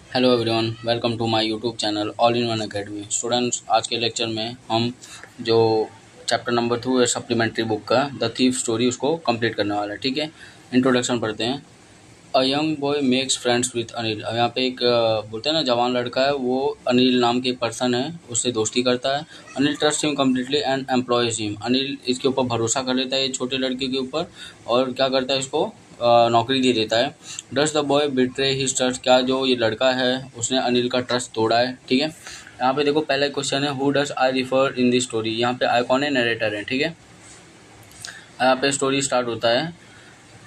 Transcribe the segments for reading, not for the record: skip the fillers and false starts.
Hello everyone, welcome to my YouTube channel all in one academy. Students, आज के lecture में हम जो चैप्टर नंबर 2 है सप्लीमेंट्री बुक का द थीफ स्टोरी उसको कंप्लीट करने वाला है। ठीक है, इंट्रोडक्शन पढ़ते हैं। A young boy makes friends with Anil. अब यहाँ पे एक बोलते हैं ना, जवान लड़का है, वो अनिल नाम के पर्सन है, उससे दोस्ती करता है। Anil trust him completely and employees him. Anil इसके ऊपर भरोसा कर लेता है, ये छोटे लड़के के ऊपर, और क्या करता है, इसको नौकरी दे देता है। Does the boy betray his trust. क्या जो ये लड़का है उसने अनिल का ट्रस्ट तोड़ा है। ठीक है, यहाँ पे देखो पहला क्वेश्चन है, who does I refer in this story. यहाँ पे आई कौन है, नरेटर है। ठीक है, यहाँ पे स्टोरी स्टार्ट होता है।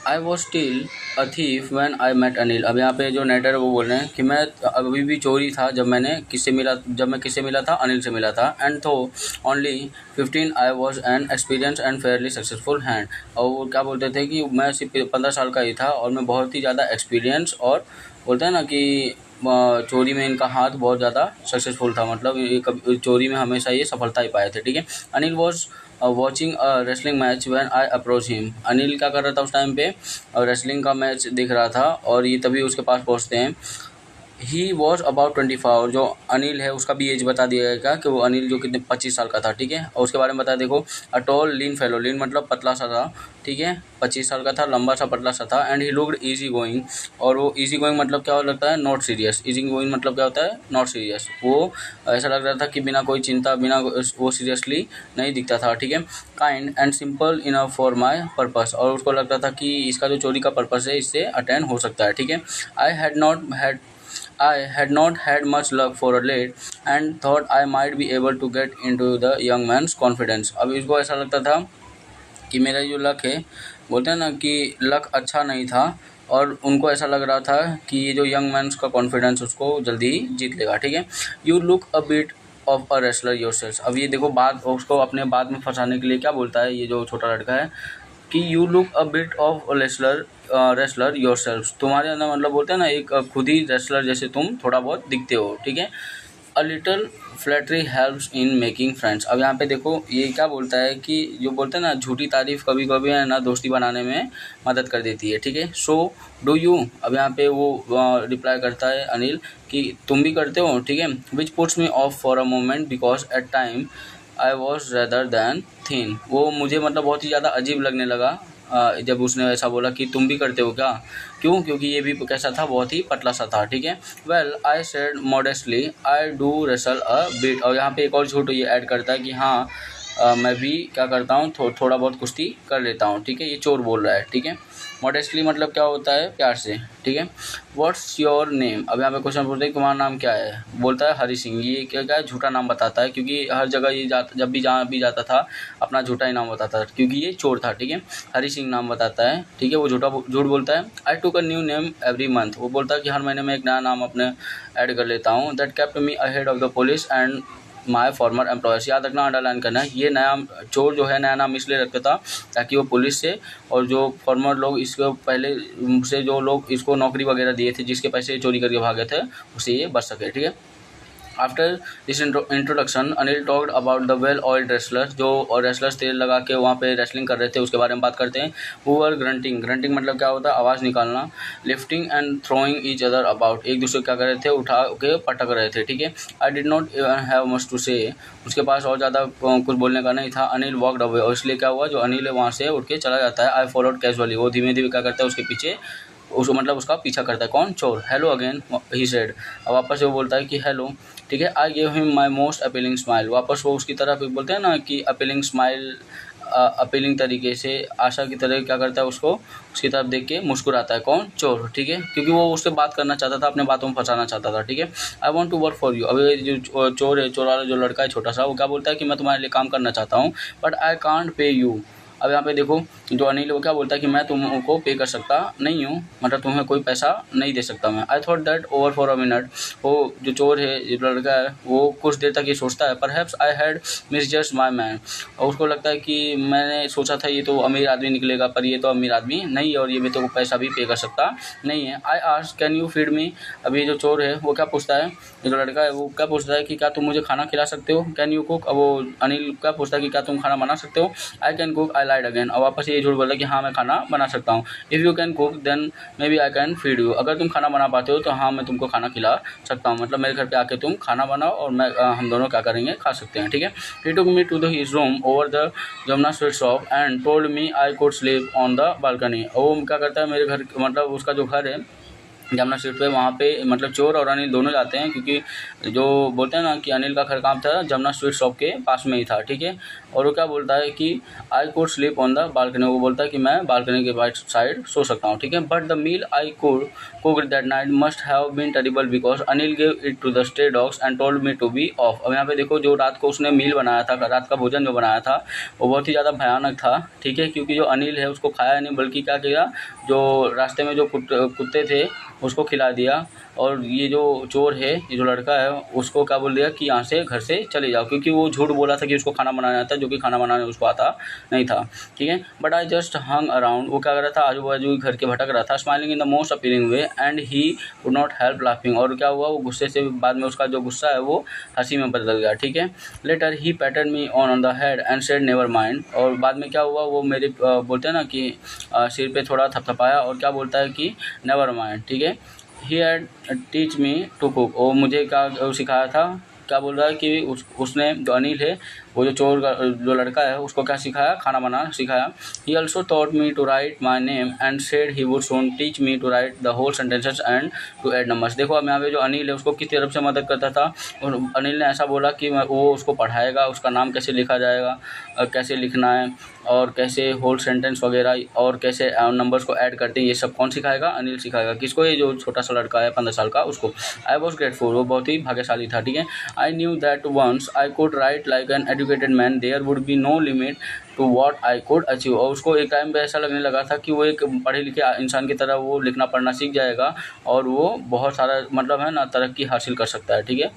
I was still a thief when I met Anil. अब यहाँ पे जो नेटर है वो बोल रहे हैं कि मैं अभी भी चोरी था जब मैं किससे मिला था, अनिल से मिला था। एंड तो only 15 I was an experience and Fairlie successful hand. और वो क्या बोलते थे कि मैं सिर्फ 15 साल का ही था और मैं बहुत ही ज़्यादा एक्सपीरियंस, और बोलते हैं ना कि चोरी में इनका हाथ बहुत ज़्यादा सक्सेसफुल था, मतलब ये कभी चोरी में हमेशा ये सफलता ही पाए थे। ठीक है, Anil was watching a wrestling match when I approach him. Anil क्या कर रहा था उस टाइम पे, रेसलिंग का मैच दिख रहा था, और ये तभी उसके पास पहुंचते हैं। He was about 25। जो अनिल है उसका भी एज बता दिया गया कि वो अनिल जो कितने 25 साल का था। ठीक है, और उसके बारे में बता देखो, अ टॉल लीन फेलो। लीन मतलब पतला सा था। ठीक है, 25 साल का था, लंबा सा पतला सा था। And he looked easy going. और वो इजी गोइंग मतलब क्या लगता है, नॉट सीरियस। इजी गोइंग मतलब क्या होता है, नॉट सीरियस। वो ऐसा लग रहा था कि बिना कोई चिंता, बिना वो सीरियसली नहीं दिखता था। ठीक है, kind and simple enough for my purpose. और उसको लगता था कि इसका जो चोरी का पर्पस है इससे अटेंड हो सकता है। ठीक है, I had not had much luck for a late and thought I might be able to get into the young man's confidence। अब इसको ऐसा लगता था कि मेरा जो लक है, बोलते हैं ना कि लक अच्छा नहीं था, और उनको ऐसा लग रहा था कि ये जो यंग मैन का कॉन्फिडेंस उसको जल्दी ही जीत लेगा। ठीक है, you look a bit of a wrestler yourself. अब ये देखो, बात उसको अपने बात में फंसाने के लिए क्या बोलता है ये जो छोटा लड़का है कि you look a bit of wrestler yourself. तुम्हारे अंदर मतलब बोलते हैं ना, एक खुद ही रेसलर जैसे तुम थोड़ा बहुत दिखते हो। ठीक है, a little flattery helps in making friends. अब यहाँ पे देखो ये क्या बोलता है कि जो बोलते हैं ना, झूठी तारीफ कभी कभी है ना दोस्ती बनाने में मदद कर देती है। ठीक है, सो डू यू। अब यहाँ पे वो रिप्लाई करता है अनिल कि तुम भी करते हो। ठीक है, विच puts me of for a moment because at time I was rather than thin. वो मुझे मतलब बहुत ही ज़्यादा अजीब लगने लगा जब उसने ऐसा बोला कि तुम भी करते हो क्या। क्यों, क्योंकि ये भी कैसा था, बहुत ही पतला सा था। ठीक है, well I said modestly I do wrestle a bit. और यहाँ पे एक और झूठ ये ऐड करता है कि हाँ मैं भी क्या करता हूँ, थोड़ा बहुत कुश्ती कर लेता हूँ। ठीक है, ये चोर बोल रहा है। ठीक है, मॉडेस्टली मतलब क्या होता है, प्यार से। ठीक है, व्हाट्स योर नेम। अब यहाँ पे क्वेश्चन पूछते हैं तुम्हारा नाम क्या है, बोलता है हरी सिंह। ये क्या क्या है, झूठा नाम बताता है, क्योंकि हर जगह ये जब भी जहाँ भी जाता था अपना झूठा ही नाम बताता था, क्योंकि ये चोर था। ठीक है, हरी सिंह नाम बताता है। ठीक है, वो झूठ बोलता है। I took a new name every month. वो बोलता है कि हर महीने में एक नया नाम अपने ऐड कर लेता हूँ। That kept me ahead of the police and my farmer employers. याद रखना, अंडरलाइन करना है, ये नया चोर जो है नया नाम इसलिए रखता था ताकि वो पुलिस से और जो फॉर्मर लोग इसको पहले से जो लोग इसको नौकरी वगैरह दिए थे, जिसके पैसे चोरी करके भागे थे, उससे ये बच सके। ठीक है, after this introduction Anil talked about the well oiled wrestlers. जो और रेसलर्स तेल लगा के वहाँ पे रेसलिंग कर रहे थे उसके बारे में बात करते हैं। Who were grunting. ग्रंटिंग मतलब क्या होता है, आवाज़ निकालना। Lifting and throwing each other about. एक दूसरे क्या कर रहे थे, उठा के पटक रहे थे। ठीक है, I did not have much to say. उसके पास और ज़्यादा कुछ बोलने का नहीं था। Anil walked away. और इसलिए क्या हुआ, जो अनिल है वहाँ से उठ के चला जाता है। I followed casually. वो धीमे धीमे क्या करता है, उसके पीछे उसको मतलब उसका पीछा करता है। कौन, चोर। हेलो अगेन ही सेड। अब वापस से वो बोलता है कि हेलो। ठीक है, I give him my most appealing smile. वापस वो उसकी तरफ बोलते हैं ना कि अपीलिंग स्माइल, अपीलिंग तरीके से आशा की तरह क्या करता है, उसको उसकी तरफ देख के मुस्कुराता है। कौन, चोर। ठीक है, क्योंकि वो उससे बात करना चाहता था, अपने बातों में फंसाना चाहता था। ठीक है, I want to work for you. अब ये जो चोर है, चोर वाला जो लड़का है छोटा सा, वो क्या बोलता है कि मैं तुम्हारे लिए काम करना चाहता हूँ, but I can't pay you. अब यहाँ पे देखो, जो अनिल वो क्या बोलता है कि मैं तुमको पे कर सकता नहीं हूँ, मतलब तुम्हें कोई पैसा नहीं दे सकता मैं। I thought that over for a minute. वो जो चोर है, जो लड़का है, वो कुछ देर तक ये सोचता है, perhaps I had misjudged my man. और उसको लगता है कि मैंने सोचा था ये तो अमीर आदमी निकलेगा, पर ये तो अमीर आदमी नहीं है, और ये मेरे को पैसा भी पे कर सकता नहीं है। I asked can you feed me. अभी जो चोर है वो क्या पूछता है, जो लड़का है वो क्या पूछता है कि क्या तुम मुझे खाना खिला सकते हो, कैन यू कुक। अब वो अनिल क्या पूछता है कि क्या तुम खाना बना सकते हो। I can cook, I lied again, और वापस ये झूठ बोला कि हाँ मैं खाना बना सकता हूँ। If you can cook then maybe I can feed you, अगर तुम खाना बना पाते हो तो हाँ मैं तुमको खाना खिला सकता हूँ, मतलब मेरे घर पे आके तुम खाना बनाओ और मैं हम दोनों क्या करेंगे, खा सकते हैं, ठीक है। He took me to the his room over the Jamuna sweet shop and told me I could sleep on the balcony. और वो क्या करता है, मेरे घर मतलब उसका जो घर है जमुना स्ट्रीट पे, वहाँ पे मतलब चोर और अनिल दोनों जाते हैं, क्योंकि जो बोलते हैं ना कि अनिल का घर काम था जमुना स्वीट शॉप के पास में ही था, ठीक है। और वो क्या बोलता है कि आई could sleep on the balcony, वो बोलता है कि मैं बालकनी के राइट साइड सो सकता हूँ, ठीक है। But the meal I could cook that night must have been terrible because Anil gave it to the stray dogs and told me to be off. अब यहाँ पे देखो, जो रात को उसने मील बनाया था, रात का भोजन जो बनाया था वो बहुत ही ज़्यादा भयानक था, ठीक है, क्योंकि जो अनिल है उसको खाया नहीं, बल्कि क्या किया, जो रास्ते में जो कुत्ते थे उसको खिला दिया। और ये जो चोर है, ये जो लड़का है, उसको क्या बोल दिया कि यहाँ से घर से चले जाओ, क्योंकि वो झूठ बोला था कि उसको खाना बनाना आता है, जो कि खाना बनाने उसको आता नहीं था, ठीक है। But I just hung around, वो क्या कर रहा था, आजू बाजू घर के भटक रहा था, smiling in the most appealing way and he would not help laughing. और क्या हुआ, वो गुस्से से बाद में उसका जो गुस्सा है वो हंसी में बदल गया, ठीक है। Later he patted me on the head and said never mind, और बाद में क्या हुआ, वो मेरे बोलते हैं ना कि सिर पे थोड़ा थपथपाया और क्या बोलता है कि नेवर माइंड, ठीक है। He had teach me to cook, वो मुझे क्या सिखाया था, क्या बोल रहा है कि उसने जो अनिल है, वो जो चोर का जो लड़का है, उसको क्या सिखाया, खाना बनाना सिखाया। He also taught me to write my name and said he would soon teach me to write the whole sentences and to add numbers. देखो अब यहाँ पे जो अनिल है उसको किस तरफ से मदद करता था, और अनिल ने ऐसा बोला कि वो उसको पढ़ाएगा, उसका नाम कैसे लिखा जाएगा, कैसे लिखना है, और कैसे होल सेंटेंस वगैरह, और कैसे नंबर्स को ऐड करते हैं, ये सब कौन सिखाएगा, अनिल सिखाएगा। किसको, ये जो छोटा सा लड़का है 15 साल का, उसको। आई वॉज ग्रेटफुल, वो बहुत ही भाग्यशाली था, ठीक है। I knew that once I could write like an educated man there would be no limit to what I could achieve. और उसको एक टाइम पे ऐसा लगने लगा था कि वो एक पढ़े लिखे इंसान की तरह वो लिखना पढ़ना सीख जाएगा और वो बहुत सारा मतलब है ना तरक्की हासिल कर सकता है, ठीक है।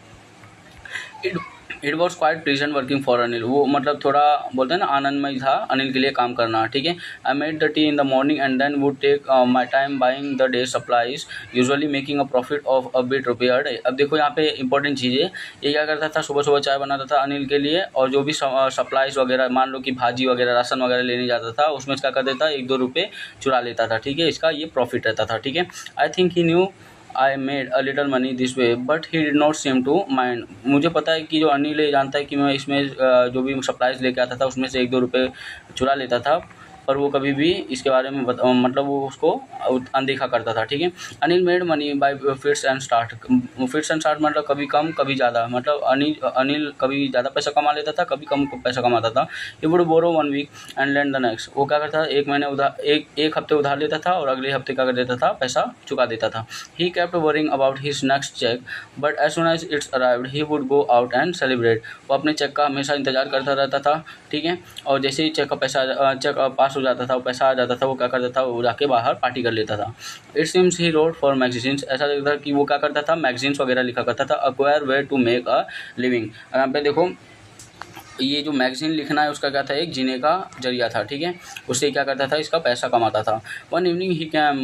It was quite pleasant working for Anil, वो मतलब थोड़ा बोलते हैं ना आनंदमय था अनिल के लिए काम करना, ठीक है। I made the tea in the morning and then would take my time buying the day supplies usually making a profit of a bit rupaya day. अब देखो यहाँ पे इंपॉर्टेंट चीज़ है, ये क्या करता था, सुबह सुबह चाय बनाता था अनिल के लिए, और जो भी सप्लाईज वगैरह, मान लो कि भाजी वगैरह राशन वगैरह लेने जाता था, उसमें क्या कर देता, 1-2 रुपये चुरा लेता था, ठीक है। इसका ये प्रॉफिट रहता था, ठीक है। I think he knew I made a little money this way but he did not seem to mind. मुझे पता है कि जो अनिल है जानता है कि मैं इसमें जो भी सप्लाईज लेके आता था उसमें से 1-2 रुपये चुरा लेता था, पर वो कभी भी इसके बारे में मतलब वो उसको अनदेखा करता था, ठीक है। Anil made money by fits and start. Fits and start मतलब कभी कम कभी ज़्यादा, मतलब अनिल कभी ज़्यादा पैसा कमा लेता था, कभी कम पैसा कमाता था। He would borrow 1 week and lend the next, वो क्या करता था, एक महीने उधार एक हफ्ते उधार लेता था और अगले हफ्ते क्या कर देता था, पैसा चुका देता था। He kept worrying about his next cheque but as soon as it's arrived he would go out and celebrate. वो अपने चेक का हमेशा इंतजार करता रहता था, ठीक है। और जैसे ही चेक का पैसा चेक पास हो जाता था, वो पैसा आ जाता था, वो क्या करता था, वो जाके बाहर पार्टी कर लेता था। It seems he road for magazines, ऐसा लगता था कि वो क्या करता था, मैगजीन्स वगैरह लिखा करता था। Acquire way to make a living, यहाँ पे देखो ये जो मैगजीन लिखना है उसका क्या था, एक जीने का जरिया था, ठीक है। उससे क्या करता था, इसका पैसा कमाता था। One evening he cam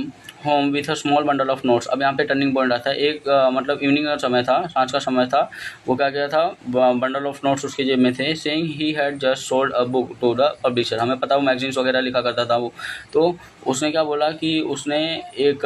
home with a small bundle of notes. अब यहाँ पे टर्निंग पॉइंट आता है, एक मतलब इवनिंग का समय था, सांझ का समय था। वो क्या किया था, बंडल ऑफ नोट्स उसके जेब में थे। Saying he had just sold a book to the publisher, हमें पता वो मैगजीन्स वगैरह लिखा करता था वो, तो उसने क्या बोला कि उसने एक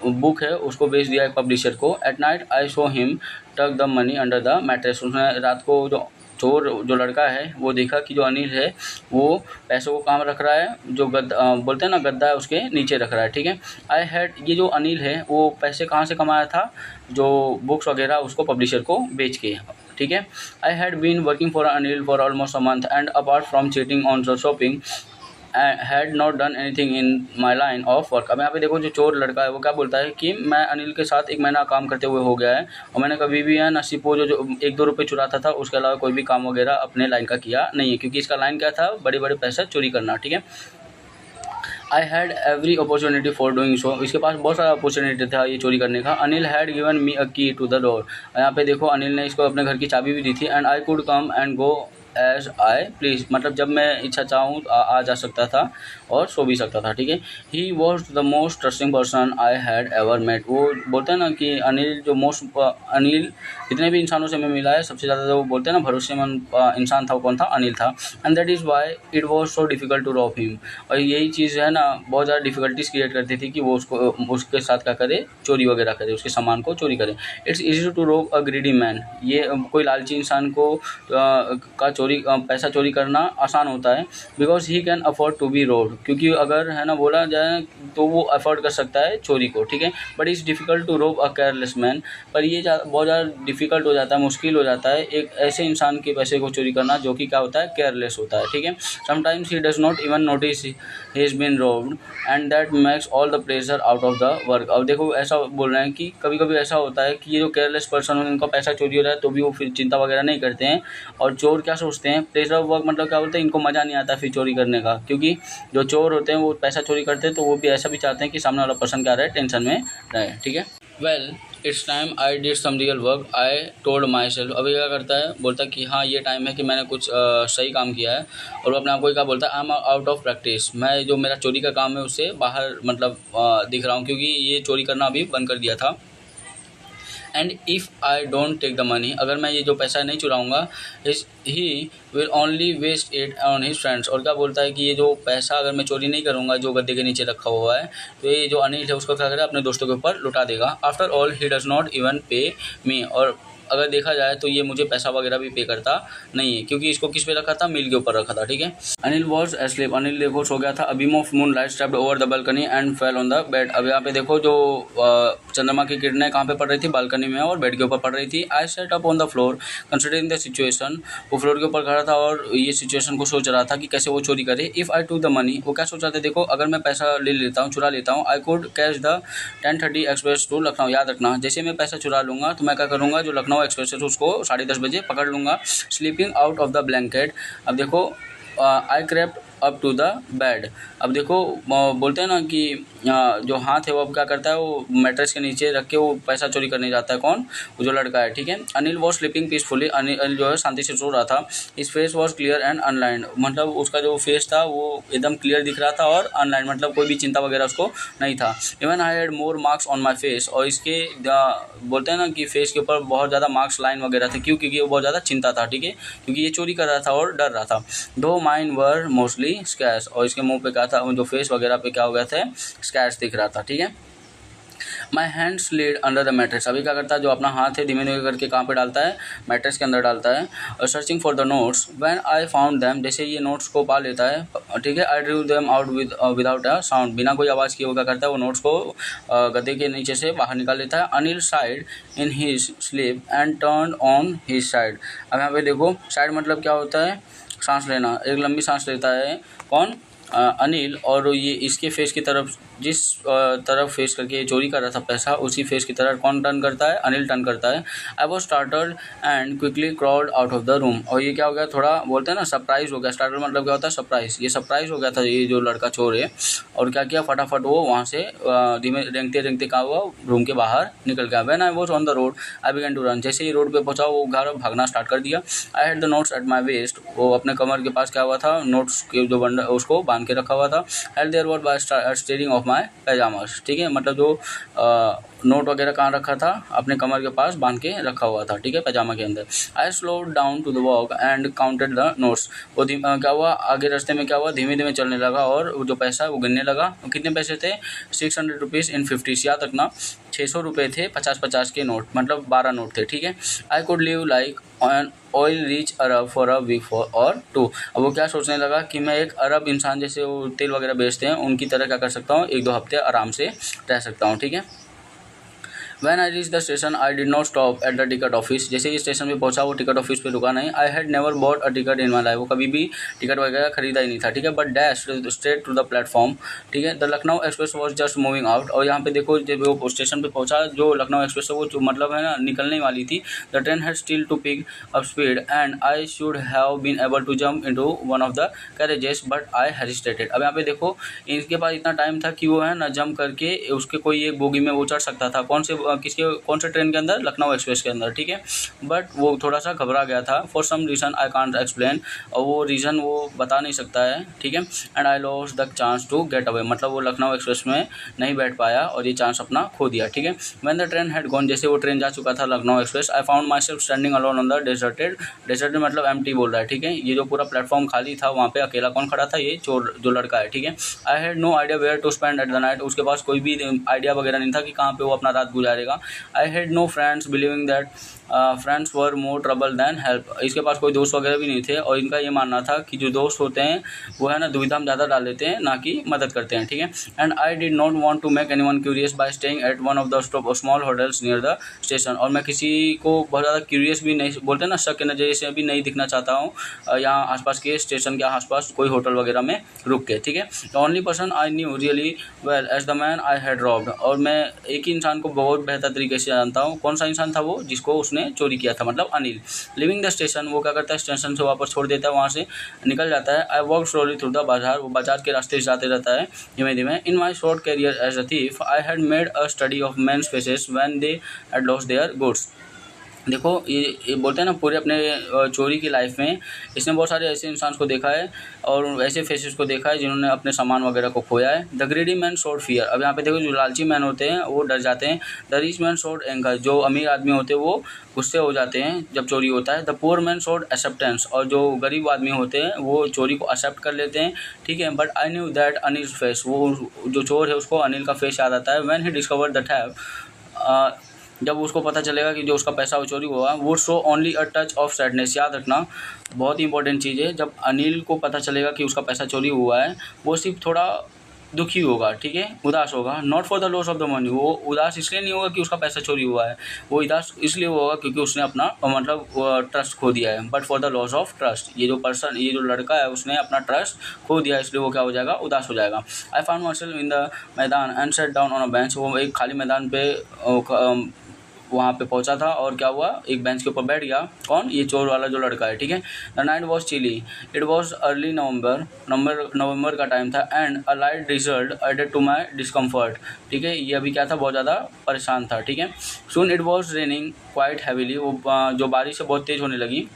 बुक है उसको बेच दिया एक पब्लिशर को। At night I saw him tuck the money under the mattress, उसने रात को जो चोर जो लड़का है वो देखा कि जो अनिल है वो पैसों को काम रख रहा है, जो बोलते हैं ना गद्दा है उसके नीचे रख रहा है, ठीक है। आई हैड, ये जो अनिल है वो पैसे कहाँ से कमाया था, जो बुक्स वगैरह उसको पब्लिशर को बेच के, ठीक है। I had been working for Anil for almost a month and apart from cheating on the shopping had not done anything in my line of work. अब यहाँ पे देखो जो चोर लड़का है वो क्या बोलता है कि मैं अनिल के साथ 1 महीना काम करते हुए हो गया है और मैंने कभी भी है नसीब वो जो 1-2 रुपये चुराता था उसके अलावा कोई भी काम वगैरह अपने लाइन का किया नहीं है, क्योंकि इसका लाइन क्या था, बड़े बड़े पैसा चोरी करना, ठीक है। I had every opportunity for doing so, इसके पास बहुत सारा अपॉर्चुनिटी था ये चोरी करने का। अनिल हैड गिवन मी अ की टू द डोर, यहाँ पे देखो अनिल ने इसको अपने घर की चाबी भी दी थी। And I could come and go as I please, मतलब जब मैं इच्छा चाहूँ आ जा सकता था और सो भी सकता था, ठीक है। He was the most trusting person I had ever met. वो बोलते हैं ना कि अनिल जो अनिल जितने भी इंसानों से मैं मिला है सबसे ज़्यादा जो बोलते हैं ना भरोसेमंद इंसान था वो कौन था, अनिल था। And that is why it was so difficult to rob him. और यही चीज़ है ना बहुत ज़्यादा डिफिकल्टीज क्रिएट करती थी कि वो उसके साथ क्या करे, चोरी वगैरह करे, उसके सामान को चोरी करे। इट्स इजी टू रोब अ ग्रीडी मैन। ये कोई लालची इंसान को पैसा चोरी करना आसान होता है, because he can afford to be robbed, क्योंकि अगर है ना बोला जाए तो वो अफोर्ड कर सकता है चोरी को, ठीक है। बट इट्स डिफिकल्ट टू रोब अ केयरलेस मैन। पर ये बहुत ज़्यादा डिफिकल्ट हो जाता है, मुश्किल हो जाता है एक ऐसे इंसान के पैसे को चोरी करना जो कि क्या होता है, केयरलेस होता है, ठीक है। Sometimes he does not even notice he is been robbed and that makes all the pleasure out of the work. अब देखो ऐसा बोल रहे हैं कि कभी कभी ऐसा होता है कि ये जो केयरलेस पर्सन हो उनका पैसा चोरी हो रहा है तो भी वो फिर चिंता वगैरह नहीं करते हैं। और चोर क्या सोचते हैं, प्लेजर ऑफ वर्क मतलब क्या बोलते हैं, इनको मज़ा नहीं आता फिर चोरी करने का, क्योंकि जो चोर होते हैं वो पैसा चोरी करते हैं तो वो भी ऐसा भी चाहते हैं कि सामने वाला पर्सन क्या रहे, टेंशन में रहे, ठीक है। Well it's time I did some real work I told myself. अभी क्या करता है, बोलता है कि हाँ ये टाइम है कि मैंने कुछ सही काम किया है। और वो अपने आप को क्या बोलता है, I am out of practice. मैं जो मेरा चोरी का काम है उससे बाहर मतलब दिख रहा हूँ, क्योंकि ये चोरी करना अभी बंद कर दिया था। And if I don't take the money, अगर मैं ये जो पैसा नहीं चुराऊँगा, he will only waste it on his friends. और क्या बोलता है कि ये जो पैसा अगर मैं चोरी नहीं करूँगा जो गद्दे के नीचे रखा हुआ है, तो ये जो अनिल है उसको क्या करेगा, अपने दोस्तों के ऊपर लुटा देगा। After all he does not even पे मी। और अगर देखा जाए तो ये मुझे पैसा वगैरह भी पे करता नहीं है, क्योंकि इसको किस पे रखा था, मिल के ऊपर रखा था, ठीक है। अनिल वॉज एस्लीप, अनिल देखो सो गया था। A beam of moon light stepped over the balcony and fell on the bed. अब यहाँ पे देखो जो चंद्रमा की किरणें कहाँ पे पड़ रही थी, बालकनी में, और बेड के ऊपर पड़ रही थी। I sat up on the floor considering the situation. वो फ्लोर के ऊपर खड़ा था और ये सिचुएशन को सोच रहा था कि कैसे वो चोरी करे। If I to the money, वो क्या सोच रहा था, देखो अगर मैं पैसा ले लेता हूँ, चुरा लेता हूँ, I could catch the 10:30 express to Lucknow. याद रखना, जैसे मैं पैसा चुरा लूँगा तो मैं क्या करूँगा, जो लखनऊ एक्सप्रेस है उसको 10:30 बजे पकड़ लूँगा। Slipping out of the blanket. अब देखो I crept up to the bed. अब देखो बोलते हैं ना कि जो हाथ है वो अब क्या करता है, वो मैट्रेस के नीचे रख के वो पैसा चोरी करने जाता है। कौन, वो जो लड़का है, ठीक है। Anil was sleeping peacefully, Anil जो है शांति से सो रहा था। इस face was clear and unlined, मतलब उसका जो फेस था वो एकदम क्लियर दिख रहा था और अनलाइंड मतलब कोई भी चिंता वगैरह उसको नहीं था। Even I had more marks on my face, और इसके बोलते हैं ना कि फेस के ऊपर बहुत ज़्यादा मार्क्स लाइन वगैरह थे, क्यों, क्योंकि वो बहुत ज़्यादा चिंता था, ठीक है, क्योंकि ये चोरी कर रहा था और डर रहा था। दो माइन वर मोस्टली स्कैच, और इसके मुंह पे क्या था, जो फेस वगैरह पे क्या हो गया था, स्कैच दिख रहा था, ठीक है। My hand slid under the mattress. अभी क्या करता है, जो अपना हाथ है धीमे धीमे करके कहाँ पे डालता है, मैट्रेस के अंदर डालता है। और searching for the notes when I found them, जैसे ये नोट्स को पा लेता है, ठीक है। I drew them out without a sound, बिना कोई आवाज़ किए वो क्या करता है, वो नोट्स को गद्दे के नीचे से बाहर निकाल लेता है। Anil side in his sleep and turn on his side. अब यहाँ पे देखो साइड मतलब क्या होता है, सांस लेना, एक लंबी सांस लेता है कौन, अनिल। और ये इसके फेस की तरफ, जिस तरफ फेस करके ये चोरी कर रहा था पैसा, उसी फेस की तरफ कौन टर्न करता है, अनिल टर्न करता है। I was startled and quickly crawled out of the room. और ये क्या हो गया, थोड़ा बोलते हैं ना सरप्राइज हो गया। स्टार्टर मतलब क्या होता है, सरप्राइज। ये सरप्राइज हो गया था ये जो लड़का चोर है, और क्या किया, फटाफट वो वहाँ से धीमे रेंगते रेंगते कहाँ हुआ, रूम के बाहर निकल गया। When I was on the road I began to run, जैसे ही रोड पे पहुँचा वो घर भागना स्टार्ट कर दिया। I had the notes at my waste, वो अपने कमर के पास क्या हुआ था, नोट्स के जो बंडल उसको बांध के रखा हुआ था। Held there were by stirring of my pyjamas, ठीक है, मतलब जो नोट वगैरह कहाँ रखा था, अपने कमर के पास बांध के रखा हुआ था, ठीक है, पैजामा के अंदर। I slow down to the walk and counted the notes. वो क्या हुआ, आगे रास्ते में क्या हुआ, धीमे धीमे चलने लगा और वो जो पैसा है वो गिनने लगा। कितने पैसे थे, 600 रुपीज़ इन 50। याद रखना 600 रुपये थे, 50-50 के नोट, मतलब 12 नोट थे, ठीक है। I could live like an oil rich Arab for a week for or two. अब वो क्या सोचने लगा कि मैं एक अरब इंसान, जैसे वो तेल वगैरह बेचते हैं, उनकी तरह क्या कर सकता हूँ, 1-2 हफ्ते आराम से रह सकता हूँ, ठीक है। When I reached the station, I did not stop at the ticket office. जैसे ही स्टेशन पे पहुंचा वो टिकट ऑफिस पे रुका नहीं। I had never bought a ticket in my life, वो कभी भी टिकट वगैरह खरीदा ही नहीं था, ठीक है। But dashed straight to the platform, ठीक है। The Lucknow Express was just moving out, और यहाँ पे देखो जब वो स्टेशन पे पहुंचा, जो लखनऊ एक्सप्रेस है वो जो मतलब है ना निकलने वाली थी। The train had still to pick up speed and I should have been able to jump into one of the carriages, but I hesitated। अब यहाँ पे देखो इनके पास इतना टाइम था कि वो है ना जंप करके उसके कोई एक बोगी में वो चढ़ सकता था। कौन से किसके कौन से ट्रेन के अंदर, लखनऊ एक्सप्रेस के अंदर, ठीक है। बट वो थोड़ा सा घबरा गया था, for some reason I can't explain, और वो रीज़न वो बता नहीं सकता है, ठीक है। And I lost the chance to get away, मतलब वो लखनऊ एक्सप्रेस में नहीं बैठ पाया और ये चांस अपना खो दिया, ठीक है। When the train had gone, जैसे वो ट्रेन जा चुका था Lucknow express, I found my self standing alone on the deserted, deserted मतलब एम्प्टी बोल रहा है, ठीक है। ये जो पूरा प्लेटफॉर्म खाली था वहाँ पे अकेला कौन खड़ा था, ये चोर जो लड़का है, ठीक है। I had no idea where to spend at the night, उसके पास कोई भी आइडिया वगैरह नहीं था कि कहाँ पे वो अपना रात गुजारेगा। I had no friends, believing that friends were more trouble than help, इसके पास कोई दोस्त वगैरह भी नहीं थे, और इनका ये मानना था कि जो दोस्त होते हैं वो है ना दुविधा में ज़्यादा डाल देते हैं, ना कि मदद करते हैं, ठीक है। And I did not want to make anyone curious by staying at one of the small hotels near the station, और मैं किसी को बहुत ज़्यादा क्यूरियस भी नहीं, बोलते हैं ना शक के नज़रिए से भी नहीं दिखना चाहता हूँ यहाँ आसपास के स्टेशन के आसपास कोई होटल वगैरह में रुक के, ठीक है। The only person I knew really well as the man I had robbed, और मैं एक ही इंसान को बहुत बेहतर तरीके से जानता हूँ, कौन सा इंसान था वो, जिसको उसने चोरी किया था, मतलब अनिल। लिविंग द स्टेशन, वो क्या करता है स्टेशन से वापस छोड़ देता है, वहाँ से निकल जाता है। I walk slowly through the बाजार, वो बाजार के रास्ते से जाते रहता है धीमे धीमे। In my short career as a thief I had made a study of men's faces when they had lost their goods. देखो ये बोलते हैं ना पूरे अपने चोरी की लाइफ में इसने बहुत सारे ऐसे इंसान को देखा है और ऐसे फेसेस को देखा है जिन्होंने अपने सामान वगैरह को खोया है। The greedy man showed fear, अब यहाँ पे देखो जो लालची मैन होते हैं वो डर जाते हैं। The rich man showed anger, जो अमीर आदमी होते हैं वो गुस्से हो जाते हैं जब चोरी होता है। The poor man showed acceptance, और जो गरीब आदमी होते हैं वो चोरी को एक्सेप्ट कर लेते हैं, ठीक है। But I knew that Anil face, वो जो चोर है उसको अनिल का फेस याद आता है। When he discover the theft, जब उसको पता चलेगा कि जो उसका पैसा वो चोरी हुआ, वो show only a touch of sadness, याद रखना बहुत ही इंपॉर्टेंट चीज़ है। जब अनिल को पता चलेगा कि उसका पैसा चोरी हुआ है वो सिर्फ थोड़ा दुखी होगा, ठीक है, उदास होगा। Not for the loss of the money, वो उदास इसलिए नहीं होगा कि उसका पैसा चोरी हुआ है, वो उदास इसलिए होगा क्योंकि उसने अपना मतलब ट्रस्ट खो दिया है। But for the loss of trust, ये जो पर्सन, ये जो लड़का है उसने अपना ट्रस्ट खो दिया, इसलिए वो क्या हो जाएगा, उदास हो जाएगा। I found my self in the maidan and sat down on a bench, वो एक खाली मैदान पे वहाँ पे पहुँचा था और क्या हुआ, एक बेंच के ऊपर बैठ गया। कौन, ये चोर वाला जो लड़का है, ठीक है। The night was chilly, it was early November का टाइम था। And a light drizzle added to my discomfort, ठीक है, ये अभी क्या था, बहुत ज़्यादा परेशान था, ठीक है। Soon it was raining quite heavily, वो जो बारिश है बहुत तेज़ होने लगी।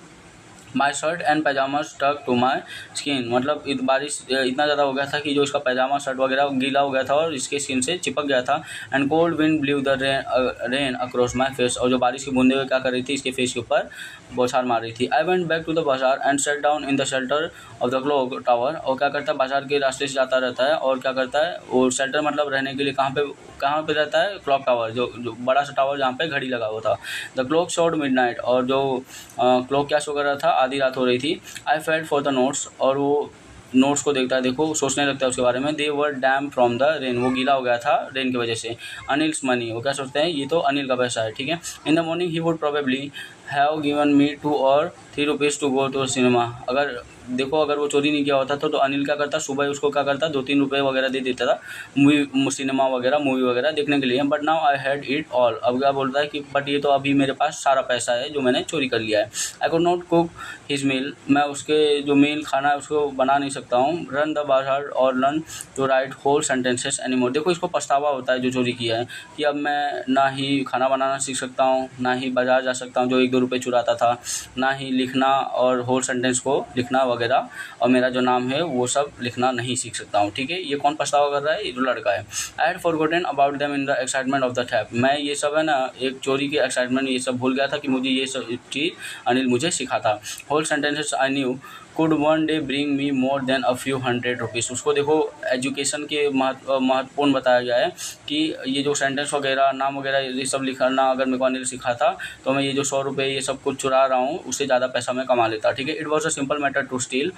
My shirt and pyjama stuck to my skin, मतलब बारिश इतना ज़्यादा हो गया था कि जो इसका पैजामा शर्ट वगैरह गीला हो गया था और इसके स्किन से चिपक गया था। And cold wind blue the rain across my face, और जो बारिश की बूंदें क्या कर रही थी, इसके फेस के ऊपर बौछार मार रही थी। I went back to the bazaar and sat down in the shelter of the clock tower, और क्या करता है बाजार के रास्ते से जाता रहता है और क्या करता है वो शेल्टर मतलब रहने के लिए कहाँ पे रहता है, क्लॉक टावर, जो बड़ा सा टावर जहाँ पे घड़ी लगा हुआ था। द क्लॉक शोड मिडनाइट, और जो क्लॉक क्या शो कर रहा था, आधी रात हो रही थी। I felt for the notes, और वो नोट्स को देखता है, देखो सोचने लगता है उसके बारे में। दे वर डैम फ्रॉम द रेन, वो गीला हो गया था रेन की वजह से। अनिल्स मनी, वो क्या सोचते हैं, ये तो अनिल का पैसा है, ठीक है। In the morning he would probably have given me 2 और 3 rupees to go to cinema, अगर देखो अगर वो चोरी नहीं किया होता तो अनिल क्या करता, सुबह उसको क्या करता 2-3 रुपये वगैरह दे देता था सिनेमा वगैरह मूवी वगैरह देखने के लिए। But now I had it all, अब क्या बोलता है कि बट ये तो अभी मेरे पास सारा पैसा है जो मैंने चोरी कर लिया है। I could not cook his meal, मैं उसके जो मील खाना है उसको बना नहीं सकता हूँ। रन द बाजार और learn to write whole sentences anymore, देखो इसको पछतावा होता है जो चोरी किया है कि अब मैं ना ही खाना बनाना सीख सकता हूँ, ना ही बाजार जा सकता हूँ जो 1-2 रुपये चुराता था, ना ही लिखना और होल सेंटेंस को लिखना वगैरह, और मेरा जो नाम है वो सब लिखना नहीं सीख सकता हूँ, ठीक है। ये कौन पछतावा कर रहा है, ये जो लड़का है। I had forgotten about them in the excitement of the theft, मैं ये सब है ना एक चोरी के एक्साइटमेंट ये सब भूल गया था कि मुझे ये सब चीज़ अनिल मुझे सिखाता। Whole sentences I knew could one day bring me more than a few hundred rupees, उसको देखो एजुकेशन के महत्वपूर्ण बताया गया है कि ये जो सेंटेंस वगैरह नाम वगैरह ये सब लिखना अगर मेरे को अनिल सिखाता तो मैं ये जो 100 रुपये ये सब कुछ चुरा रहा हूँ उससे ज़्यादा पैसा मैं कमा लेता, ठीक है। It was a simple matter to steal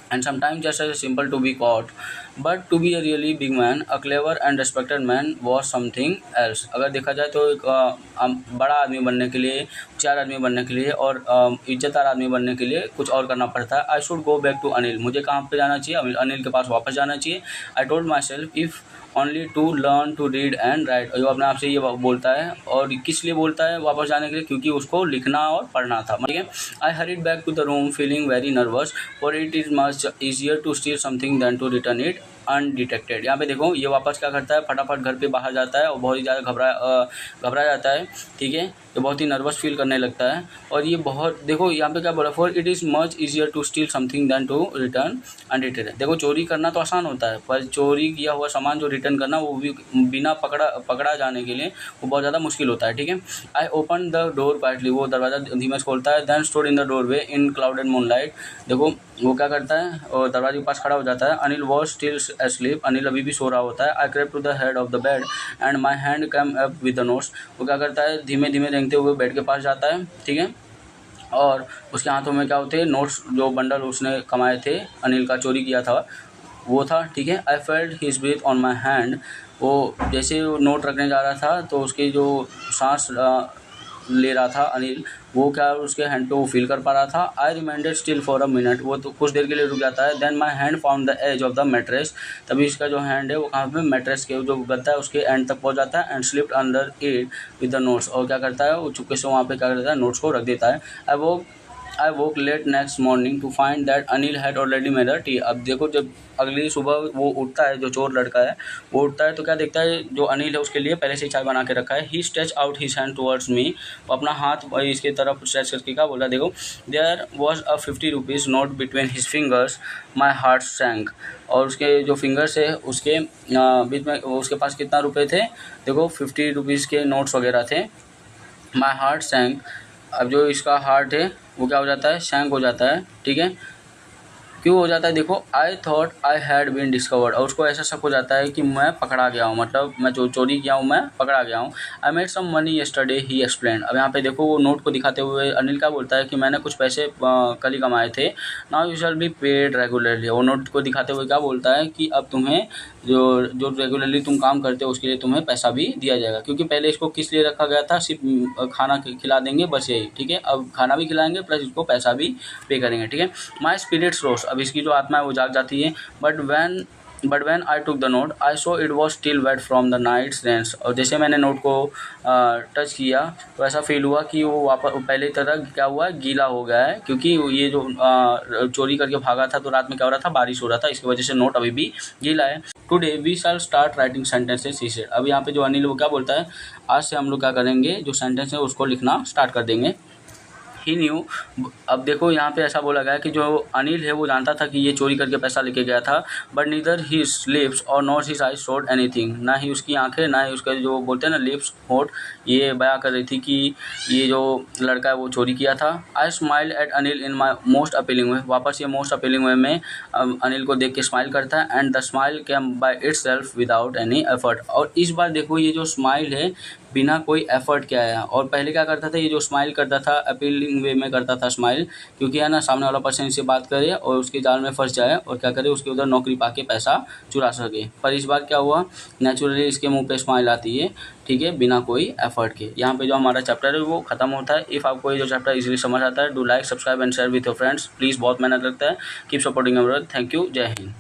and sometimes just as simple to be caught, but to be a really big man, a clever and respected man was something else। अगर देखा जाए तो एक बड़ा आदमी बनने के लिए, होशियार आदमी बनने के लिए और इज्जतदार आदमी बनने के लिए कुछ और करना पड़ता है। I should go back to Anil, मुझे कहाँ पे जाना चाहिए, अनिल के पास वापस जाना चाहिए। I told myself if only to learn to read and write, जो अपने आप से ये बोलता है, और किस लिए बोलता है वापस जाने के लिए, क्योंकि उसको लिखना और पढ़ना था, ठीक है। I hurried back to the room feeling very nervous, for it is much easier to steal something than to return it undetected. यहाँ पे देखो ये वापस क्या करता है, फटाफट घर पे बाहर जाता है और बहुत ही ज़्यादा घबरा जाता है, ठीक है। तो बहुत ही नर्वस फील करने लगता है। और ये बहुत देखो यहाँ पे क्या बोला, for it is much easier to steal something than to return undetected. देखो चोरी करना तो आसान होता है, पर चोरी किया हुआ सामान जो रिटर्न करना वो भी बिना पकड़ा जाने के लिए वो बहुत ज़्यादा मुश्किल होता है, ठीक है। I open the door quietly, वो दरवाज़ा धीमे से खोलता है। Then stood in the doorway in clouded moonlight. देखो वो क्या करता है और दरवाजे के पास खड़ा हो जाता है। Anil was still asleep, Anil अभी भी सो रहा होता है। I crept to the head of the bed and my hand came up with the notes. वो क्या करता है, धीमे धीमे रेंगते हुए बेड के पास जाता है, ठीक है। और उसके हाथों में क्या होते हैं, नोट्स, जो बंडल उसने कमाए थे, अनिल का चोरी किया था वो था, ठीक है। I felt his breath on my hand. वो जैसे वो नोट रखने जा रहा था तो उसकी जो सांस ले रहा था अनिल, वो क्या उसके हैंड पे वो फील कर पा रहा था। I remained still for a minute, वो तो कुछ देर के लिए रुक जाता है। Then my hand found the edge of the mattress, तभी इसका जो हैंड है वो कहाँ पे, मैट्रेस के जो गद्दा है उसके एंड तक पहुँच जाता है। And slipped under it with the notes, और क्या करता है वो चुपके से वहाँ पे क्या करता है, नोट्स को रख देता है। I woke late next morning to find that Anil had already made a tea. अब देखो जब अगली सुबह वो उठता है, जो चोर लड़का है वो उठता है तो क्या देखता है, जो अनिल है उसके लिए पहले से चाय बना के रखा है। He stretched out his hand towards me, वो अपना हाथ इसके तरफ स्ट्रेच करके क्या बोला, देखो there was a 50 rupees note between his fingers, my heart sank. और उसके जो फिंगर्स है उसके बीच में उसके पास कितना रुपए थे, देखो 50 रुपीज़ के नोट्स वगैरह थे। माई हार्ट सैंक, अब जो इसका हार्ट है वो क्या हो जाता है, शैंक हो जाता है, ठीक है। क्यों हो जाता है, देखो I thought I had been discovered, और उसको ऐसा शक हो जाता है कि मैं पकड़ा गया हूँ, मतलब मैं जो चोरी किया हूँ मैं पकड़ा गया हूँ। I made some money yesterday, he explain. अब यहाँ पे देखो वो नोट को दिखाते हुए अनिल क्या बोलता है कि मैंने कुछ पैसे कल ही कमाए थे। Now you shall be paid regularly, वो नोट को दिखाते हुए क्या बोलता है कि अब तुम्हें जो रेगुलरली तुम काम करते हो उसके लिए तुम्हें पैसा भी दिया जाएगा। क्योंकि पहले इसको किस लिए रखा गया था, सिर्फ खाना खिला देंगे बस यही, ठीक है। अब खाना भी खिलाएंगे प्लस इसको पैसा भी पे करेंगे, ठीक है। माई स्पिरिट्स रोज, अब इसकी जो आत्मा है वो जाग जाती है। But when I took the note I saw it was still wet from the night's rains, और जैसे मैंने नोट को टच किया तो ऐसा फील हुआ कि वो वापस पहले तरह क्या हुआ, गीला हो गया है। क्योंकि ये जो चोरी करके भागा था तो रात में क्या हो रहा था, बारिश हो रहा था, इसकी वजह से नोट अभी भी गीला है। Today we shall start writing sentences, he said. अब यहाँ पे जो अनिल वो क्या बोलता है, आज से हम लोग क्या करेंगे, जो सेंटेंस है उसको लिखना स्टार्ट कर देंगे। ही न्यू, अब देखो यहाँ पे ऐसा बोला गया है कि जो अनिल है वो जानता था कि ये चोरी करके पैसा लेके गया था। बट नीदर हिज लिप्स और not his eyes showed anything, ना ही उसकी आंखें ना ही उसके जो बोलते हैं ना लिप्स, होठ, ये बयां कर रही थी कि ये जो लड़का है वो चोरी किया था। I smiled at Anil in my most appealing way, वापस ये मोस्ट अपीलिंग वे में अनिल को देख के स्माइल करता है। And the smile came by itself without any effort, और इस बार देखो ये जो स्माइल है बिना कोई एफर्ट के आया। और पहले क्या करता था, ये जो स्माइल करता था अपीलिंग वे में करता था स्माइल, क्योंकि है ना सामने वाला पर्सन से बात करे और उसके जाल में फंस जाए और क्या करे, उसके उधर नौकरी पाके पैसा चुरा सके। पर इस बार क्या हुआ, नेचुरली इसके मुंह पे स्माइल आती है, ठीक है, बिना कोई एफर्ट के। यहाँ पे जो हमारा चैप्टर है वो खत्म होता है। इफ़ आपको ये जो चैप्टर इजीली समझ आता है, do like, subscribe and share with your friends please, बहुत मेहनत लगता है। Keep supporting our, thank you, जय हिंद।